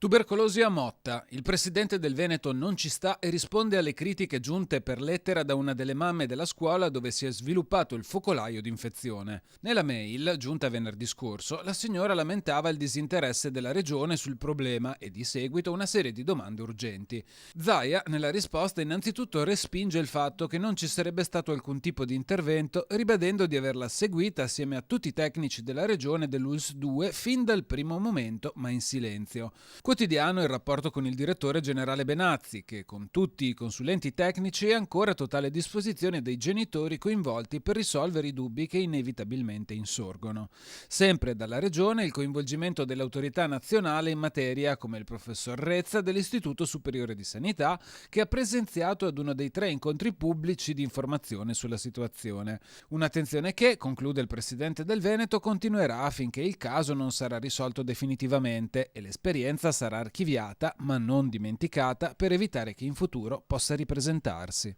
Tubercolosi a Motta. Il presidente del Veneto non ci sta e risponde alle critiche giunte per lettera da una delle mamme della scuola dove si è sviluppato il focolaio d'infezione. Nella mail, giunta venerdì scorso, la signora lamentava il disinteresse della regione sul problema e di seguito una serie di domande urgenti. Zaia, nella risposta, innanzitutto respinge il fatto che non ci sarebbe stato alcun tipo di intervento, ribadendo di averla seguita assieme a tutti i tecnici della regione dell'ULSS 2 fin dal primo momento, ma in silenzio. Quotidiano il rapporto con il direttore generale Benazzi, che con tutti i consulenti tecnici è ancora a totale disposizione dei genitori coinvolti per risolvere i dubbi che inevitabilmente insorgono. Sempre dalla regione il coinvolgimento dell'autorità nazionale in materia, come il professor Rezza dell'Istituto Superiore di Sanità, che ha presenziato ad uno dei 3 incontri pubblici di informazione sulla situazione. Un'attenzione che, conclude il presidente del Veneto, continuerà affinché il caso non sarà risolto definitivamente e l'esperienza sarà archiviata ma non dimenticata per evitare che in futuro possa ripresentarsi.